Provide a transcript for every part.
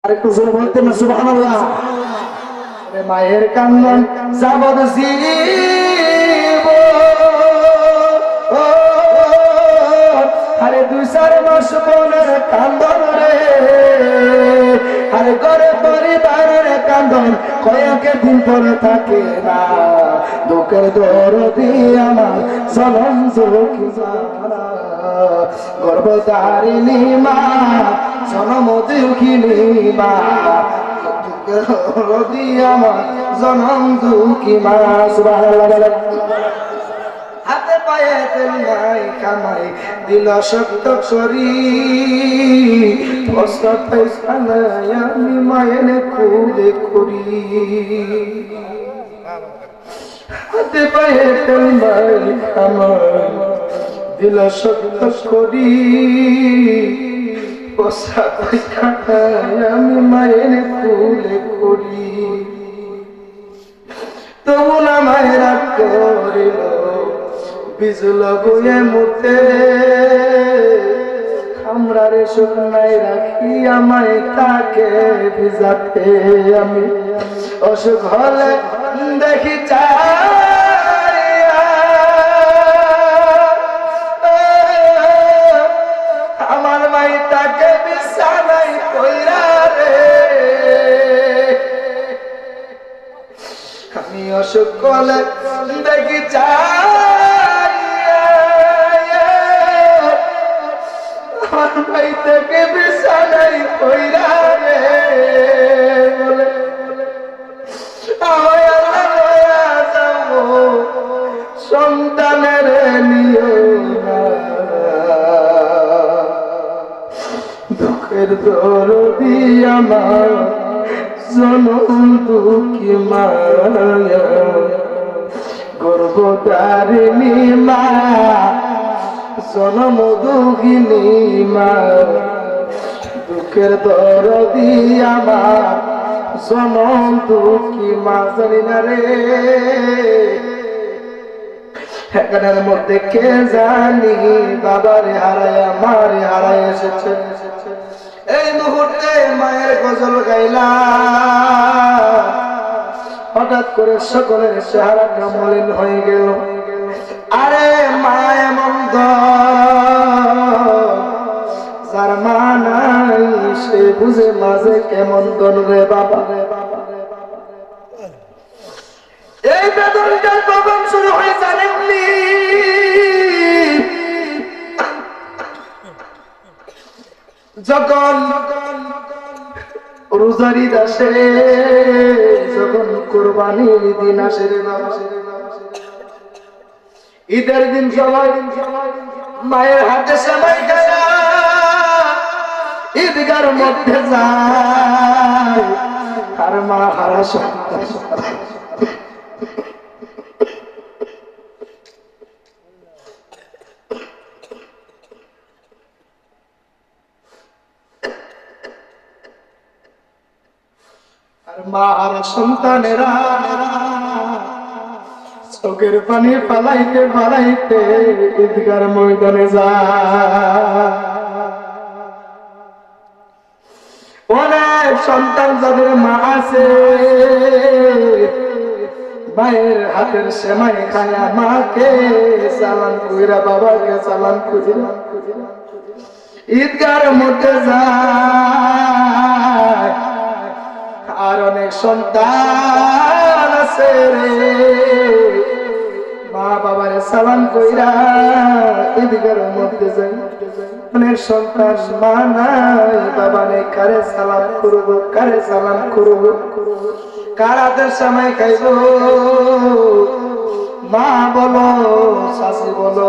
আরেকটু জোরে বলতেন না সুবহানাল্লাহ। মায়ের কান্দন যাবদ জীব, আরে 2-4 মাস বোনের কান্দন রে, আরে ঘরে পরিবারের কান্দন কয়েক দিন পরে থাকে না। দুঃখের দরদি আমার জনম দুঃখী যারা, গর্ভধারিণী মা জনম দুঃখিনী মা, দরদি আমার জনম দুঃখী মা। সুবহানাল্লাহ। হাতে পায়ে তেল নাই কামাই দিল শক্ত করি, কষ্ট পয়সা নাই আমি মায়ের কুলে করি। হাতে পায়ে তেল নাই কামাই দিল শক্ত করি, কষ্ট পয়সা নাই আমি মায়ের কুলে করি। তবু না মায়েরা করিল বিজুল বয়ে মুতে, আমরা রে শুকনাই রাখি আমায় তাকে ভিজাতে। আমি অসুখ হলে দেখি আমার মাই তাকে বিছানাই কইরা রে, আমি অসুখ হলে দেখি ভাই থেকে বিছানাই কইরা রে, বলে আমায় আল্লাহ লয়া যাবো সন্তানের নিও না। দুঃখের দরদি আমার জনম দুঃখী মায়া, গর্ভধারিণী মা জনম দুঃখিনী মা, দুঃখের দরদি আমার জনম দুঃখী মা। জানি না রে এখানের মধ্যে কে জানি বাবারে হারায় মারে হারায় এসেছে। এই মুহূর্তে মায়ের গজল গাইলা, হঠাৎ করে সকলের চেহারাটা মলিন হয়ে গেল। আরে মা এমন যার মা নাই সে বুঝে মাঝে কেমন দন রে বাবা। এই বেদনটার কখন শুরু হয়ে জানেননি? যখন রোজারি আসে, যখন কোরবানির দিন আসে রে বাবা, ঈদের দিন সবাই মায়ের হাতে সেমাই খায় ঈদগার মধ্যে যায়, আর মা হারা সন্তান মা আর সন্তানেরা চোখের পানি পালাইতে পালাইতে ঈদগার ময়দানে যায়। অনেক সন্তান যাদের মা আছে মায়ের হাতের সেমাই খায়া মাকে সালাম কইরা বাবাকে সালাম কইরা ঈদগার মধ্যে যায়। আর অনেক সন্তান আছে রে মা বাবারে সালাম কইরা ঈদগার মধ্যে যায়। অনেক সন্তান মা নাই বাবা নেই, কারে সালাম করব কারে সালাম করব, কারাদের সময় খাইব, মা বলো শাশি বলো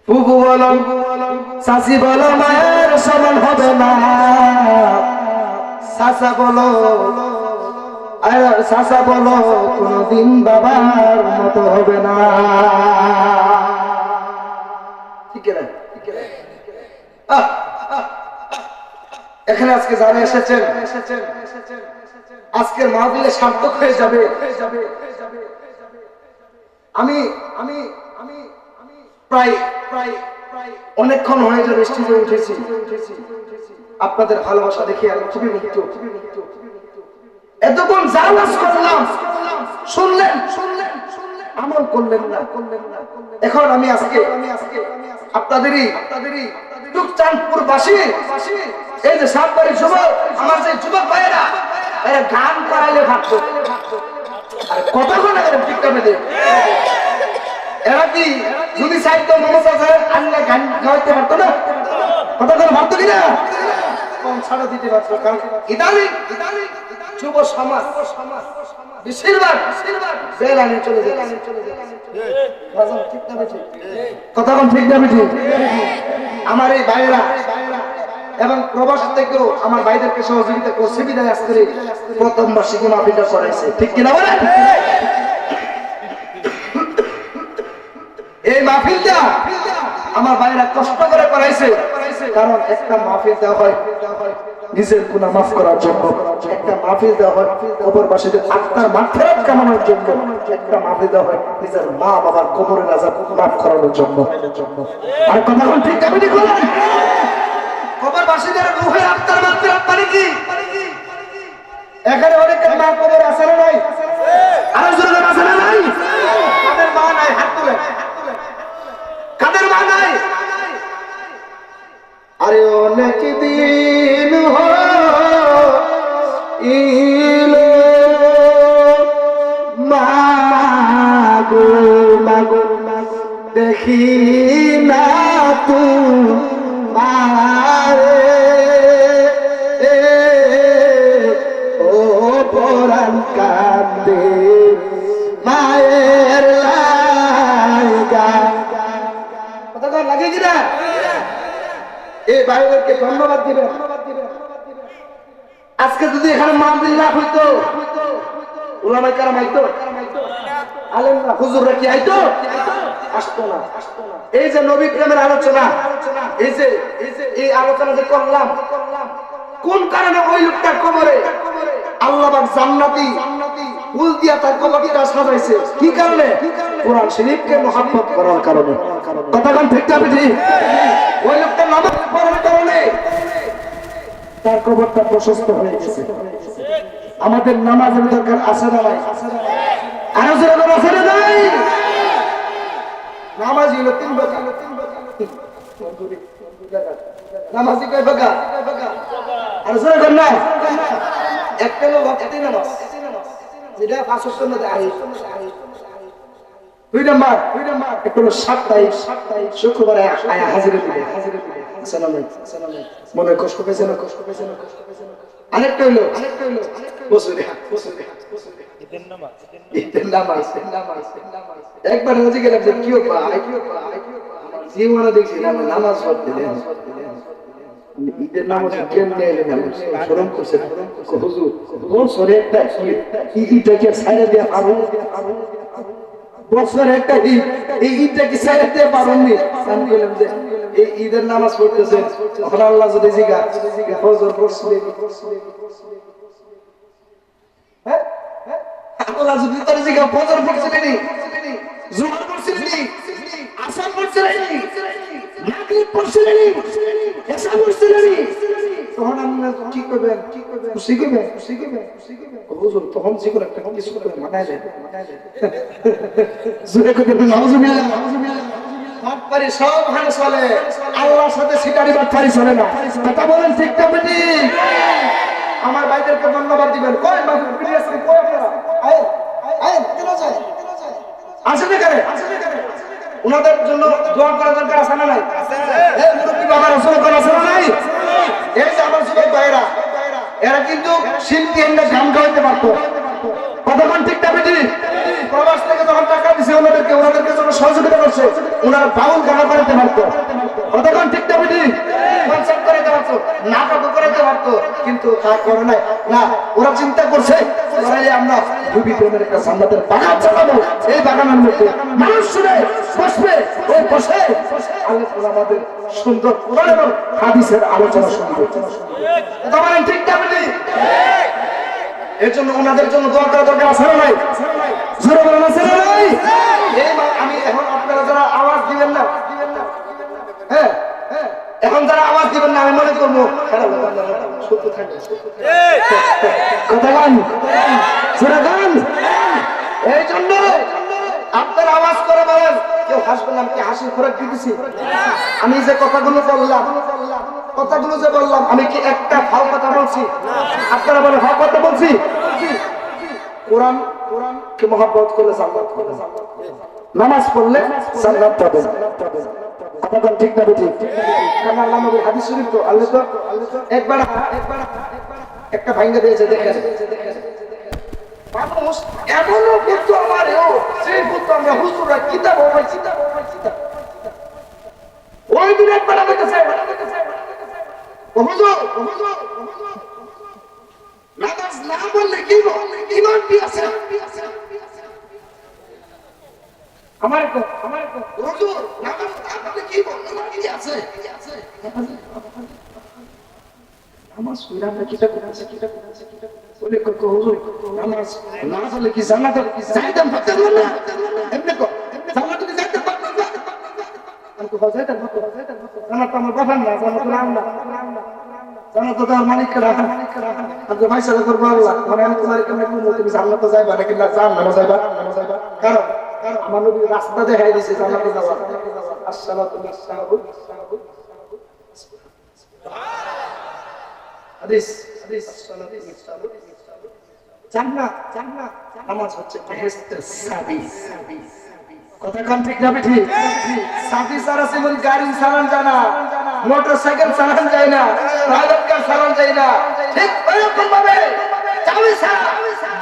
ফুফু বলো শাশি বলো, মায়ের সমান হবে না। শাশা বলো শাশা বলো কোনদিন বাবার মতো হবে না। ঠিক না? এখানে আজকে যারা এসেছেন আজকের মাহফিলে সার্থক হয়ে যাবে। আমি প্রায় অনেকক্ষণ হয়ে যাবে স্টেজে উঠেছি, আপনাদের ভালোবাসা দেখে আমি খুবই মুগ্ধ। এতক্ষণ জাওয়াজ করলাম, শুনলেন, আমল করলেন না। এখন আমি আজকে আপনাদেরই চাঁদপুরবাসী, এই যে সাতবাড়ি যুবক, আমার যে যুবক ভাইয়েরা, এরা গান করাইলে ভাবতো আর কতক্ষণ ঠিক করে দেয়। এরা কি যদি চাইতো মমতা আনলে গান গাইতে পারতো না? কতক্ষণ ভাবতো কিনা? ছাড়া দিতে পারতো। কারণ ইদানিং যুব সমাজ বেশিরভাগ বেলানি চলে যায়। কতক্ষণ ঠিক না বেশি? আমার এই ভাইয়েরা এবং প্রবাস থেকেও আমার ভাইদেরকে সহযোগিতা করছে বিদায় আজকে প্রথম বার্ষিকী মাহফিলটা করাইছে, ঠিক কিনা বলেন? এই মাহফিলটা আমার ভাইয়েরা কষ্ট করে করাইছে, কারণ একটা মাহফিল দেওয়া হয় নিজের গুনাহ মাফ করার জন্য, একটা মাহফিল দেওয়া হয় কবরবাসীদের আত্মার মাগফিরাত কামনার জন্য, একটা মাহফিল দেওয়া হয় নিজের মা বাবার কবরের আযাব মাফ করানোর জন্য। আর কথা কোন ঠিক আমি ঠিক বলেন? কবরবাসীদের রূহের আত্মার মাগফিরাত মানে কি? এখানে অনেকের মা কবরে আছে না নাই? আর জোরে আছে না নাই? কাদের মা নাই হাত তুলে? কাদের মা নাই? আরে অনেক দিন হইলো মাগো মাগো দেখি না তোমারে, ও পরাণ কান্দে মায়ের লাগা। কথা লাগে কিনা? এই ভাইদেরকে ধন্যবাদ দিবেন। আজকে যদি এখানে মাহফিল না হইতো, উলামায়ে কেরাম আইতো, আলেমরা হুজুররা কি আইতো? আসতো না। এই যে নবী প্রেমের আলোচনা, এই যে এই আলোচনা যে করলাম, কোন কারণে ওই লোকটার কবরে আল্লাহ পাক জান্নাতি ফুল দিয়া তার কবরটা সাজাইছে? কি কারণে? কোরআন শরীফকে মহব্বত করার কারণে। কথা কোন ঠিক না ঠিক? ওই লোকটা নামাজ পড়ার কারণে তার কবরটা প্রশস্ত হয়ে গেছে। আমাদের নামাজের দরকার আছে না নাই? আরো জোরে বলো আছে না নাই? নামাজ হলো 3 ভাগ। নামাজ কয় ভাগ? আরো জোরে বল না। একটা হলো ওয়াক্তে নামাজ, যেটা 5 ওয়াক্তের মধ্যে আইন। 2 নাম্বার একটা হলো সাপ্তাহিক, শুক্রবারে আয়া হাজিরা দিবে। মনে কষ্ট পেয়েছে না? আরেকটা হলো বছরে ঈদের নামাজ। একবার হয়ে গেলাম যে কি পাই, জীবনে দেখছি নামাজ পড়তে ঈদের নামাজ কেমনে এলেন? শরম করছে হুজুর, বছরে একটা ঈদটাকে ছাইড়া দেওয়া পারো? বছরে একটা ঈদ, এই ঈদটাকে ছাইড়া দেওয়া পারোনি? আমি বললাম যে এই ঈদের নামাজ পড়তেছেন, তখন আল্লাহ যদি জিগা ফজর পড়ছিলেন, হ্যাঁ আল্লাহ যদি তার জিগা ফজর পড়ছিলেন, জুমার পড়ছিলেন, আসর পড়ছিলেন, মাগরিব পড়ছিলেন, এশা পড়ছিলেন, তখন আমরা কি করবেন? খুশি করবেন? হুজুর তখন জীবন একটা কিছু করে মানায় যায়, জোরে করে নাউজুবিল্লাহ। বাটপারি সব ভালো চলে, আল্লাহর সাথে সিটারি বাটপারি চলে না। কথা বলেন ঠিক না বেটি? আমার ভাইদেরকে ধন্যবাদ দিবেন। কই মাহফিল ভিডিও আছে কই আপনারা? আয় আয় কেন যায়? আসেন এখানে, ওনাদের জন্য দোয়া করা দরকার আছে না নাই? এই মুরব্বি বাবার রসুল করা আছে না নাই? এই যে আমার যুবক ভাইরা, এরা কিন্তু শিল্পী এনে গান গাইতে পারতো। কতক্ষণ ঠিক না বেটি? প্রবাস থেকে যখন টাকা দিছে ওনাদেরকে যখন সহযোগিতা করছে, ওনারা বাউল গান করাতে পারতো। কতক্ষণ ঠিক না বেটি? কনসার্ট করাতে পারতো, নাটক করাতে পারতো, কিন্তু তা করে নাই। না, ওরা চিন্তা করছে আমরা নবী প্রেমের একটা জান্নাতের বাগান চালাবো, এই বাগানের মধ্যে মানুষ শুনে বসবে, ওই বসে আল্লাহ আমাদের সুন্দর কোরআন এবং হাদিসের আলোচনা শুনবে। কথা বলেন ঠিক না বেটি? এর জন্য ওনাদের জন্য দোয়া করা দরকার আছে না নাই? জোরে বলেন আছে না নাই? এই আমি এখন আপনারা যারা আওয়াজ দিবেন না, হ্যাঁ, এখন যারা আওয়াজ দিবেন না আমি মনে করবো খারাপ সত্য থাকে কথা গান সেটা গান। এই জন্য আপনার আওয়াজ করে বলেন, কেউ হাসবেন না, আমি কি হাসির খোরাক দিতেছি? আমি যে কথাগুলো বললাম, আমি কি একটা ফাও কথা বলছি? আপনারা বলে ফাও কথা বলছি? কোরআন কে মহব্বত করলে জান্নাত পাবেন, নামাজ পড়লে জান্নাত পাবেন। কথা ঠিক না ঠিক? কারণ আল্লাহ নবীর হাদিস শরীফ তো আল্লাহ তো একবার একটা ভাঙ্গা দিয়েছে, দেখেন মানুষ এমনও কিন্তু আমারও সেই কিন্তু আমরা হুজুররা কিতাব ওই দিন একবার আমাকে হুজুর নামাজ না বললে কি ইমান কি আছে? আমার হুজুর নামাজ না বললে কি ইমান কি আছে? নামাজ পড়া না কিটা করেছে বলে কো হুজুর নামাজ না পড়লে কি জান্নাতে যাইতাম পারতাম না? এমনি কো জান্নাতে কি যাইতাম পারতাম না? আমি কো যাইতাম জান্নাত আমার বাবার না, জান্নাত না জান্নাত তো আমার মালিক করা। আমি মাইশালা করব আল্লাহ, মানে আমি তোমার কেমনে কোন তুমি জান্নাতে যাইবা নাকি না জান্নাতে যাইবা? কারণ আমার নবী রাস্তা দেখাই দিয়েছে জান্নাতে যাওয়া। আসসালাতু আলাইকুম হাদিস জান্নাত নামাজ হচ্ছে বেহেশতের চাবি। কথা কোন ঠিক না ঠিক? চাবি ছাড়া যেমন গাড়ি চালান যায় না, মোটরসাইকেল চালান যায় না, প্রাইভেট কার চালান যায় না, ঠিক ওইরকম ভাবে চাবি ছাড়া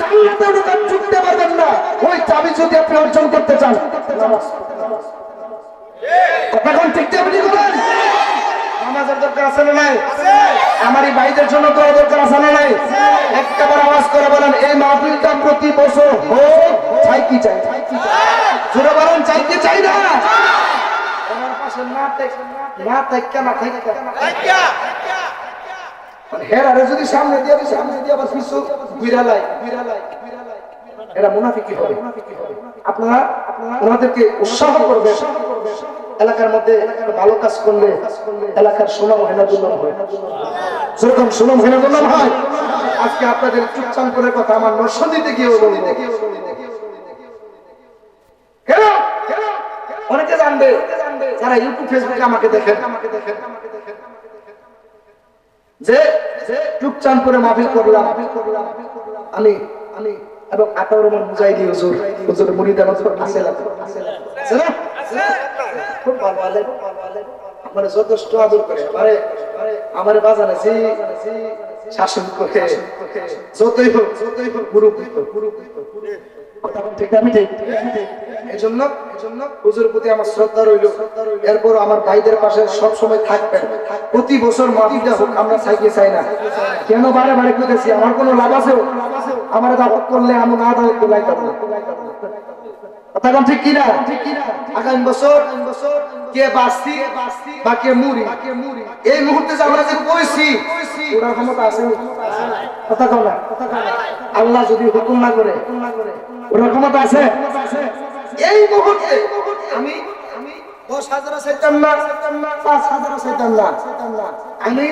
জান্নাতে ঢুকতে পারবেন না। ওই চাবি যদি আপনি অর্জন করতে চান নামাজ। কথা কোন ঠিক না ঠিক বলেন? নামাজের দরকার আছে না নাই? আমার এই ভাইদের জন্য তো দরকার আছে না নাই? একবার আওয়াজ করে বলেন, এই মাহফিলটা প্রতি বছর হোক, চাই কি চাই? জোরে বলেন, চাই কি চাই না? আমার পাশে না থাকা মানে হেরারে যদি সামনে দিয়ে আবার পিছু বিড়ালাই এরা মুনাফিকি হবে। আপনারা ওনাদেরকে উৎসাহ করবেন, এলাকার মধ্যে ভালো কাজ করলে এলাকার সুনাম হেনাদুল্লাহ হয়, যেরকম সুনাম হেনাদুল্লাহ হয়। আজকে আপনাদের চুপচান কথা আমার নরসিংদীতে গিয়েও বলবো, অনেকে জানবে যারা ইউটিউব ফেসবুকে আমাকে দেখেন যে চুপচানপুরে মাহফিল করলাম আমি এবং আতাউর রহমান মুজাহিদি হুজুর মুরিদ আমার আছে না, খুব ভালো মানে যথেষ্ট আদর করে আমার বাজানে শাসন করে যতই হোক গুরু এই জন্য হুজুর প্রতি আমার শ্রদ্ধা রইল। এরপর আমার ভাইদের পাশে সব সময় থাকবেন। প্রতি বছর মাহফিলটা হোক, আমরা চাই না। কেন বারে করেছি? আমার কোনো লাভ আছে? আমার দাওয়াত করলে আমি না দাওয়াত করলে কথা ঠিক কিনা? আগামী বছর কে বাঁচছি বা কে মুড়ি, এই মুহূর্তে যে আমরা যে বইছি ওরা ক্ষমতা আছে? কথা কও না। আল্লাহ যদি হুকুম না করে ওরা ক্ষমতা আছে? এই মুহূর্তে আমি 10,000 চাইতাম না, 5,000 চাইতাম না, আমি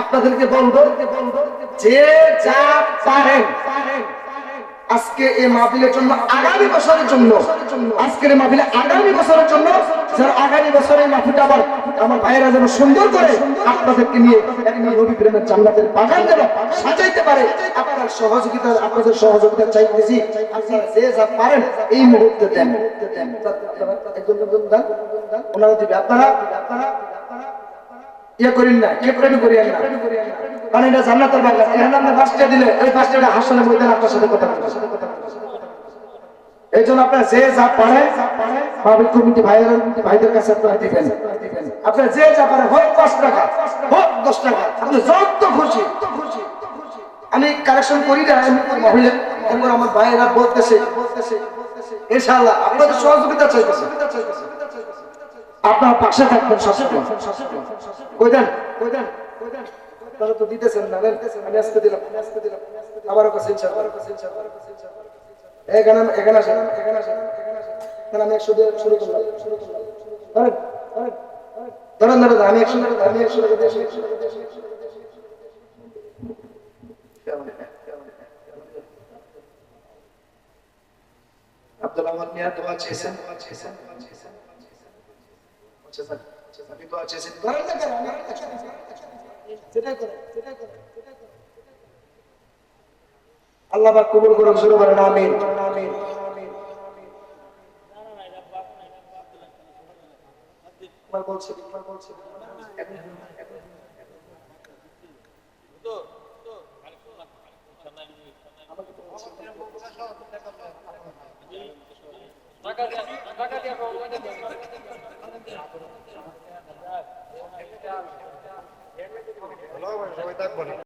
আপনাদেরকে বলবো যে যা পারেন আজকে এই মাহফিলের জন্য, আগামী বছরের জন্য, আজকের এই মাহফিলে আগামী বছরের জন্য, যারা আগামী বছরে এই মাহফিলটা আবার আমার ভাইয়েরা যেন সুন্দর করে আপনাদেরকে নিয়ে একটা নবী প্রেমের জান্নাতের বাগান যেন সাজাইতে পারে, আপনাদের সহযোগিতা চাইতেছি। আপনারা যে যা পারেন এই মুহূর্তে দেন, ওনারা দিবে। আপনারা ইয়ে করেন না, কেপ্রেম করিয়েন না, কারণ এটা জান্নাতের বাগান। এখানে আপনি ফার্স্টে দিলে ওই ফার্স্টে হাসলে ময়দানে আপনার সাথে কথা বলবে। এই জন্য আপনারা যে যা পারেন মাহফিল কমিটি ভাইদের কাছে আপনারা দিবেন। আপনারা যে যা পারেন, হোক 5 টাকা হোক 10 টাকা, আপনি যত খুশি। আমি কালেকশন করি না মহিলা, এরপর আমার ভাইয়েরা বলতেছে ইনশাআল্লাহ আপনাদের সহযোগিতা চাইতেছে, আপনারা পাশে থাকবেন সবসময়। কইদেন তারা তো দিতেছেন না, আমি আজকে দিলাম আবারও কাছে ইনশাআল্লাহ। এখানে আসেন আমি 100 দিয়ে শুরু করলাম। ধরেন ধরেন আমি 100 টাকা আমি 100 টাকা দিয়ে আব্দুল আহমদ মিয়া দোয়া চেয়েছেন আপনি দোয়া চেয়েছেন ধরেন না কেন সেটাই করে আল্লাহ পাক কবুল করুন শুরু করেন আমিন বলছি আমাকে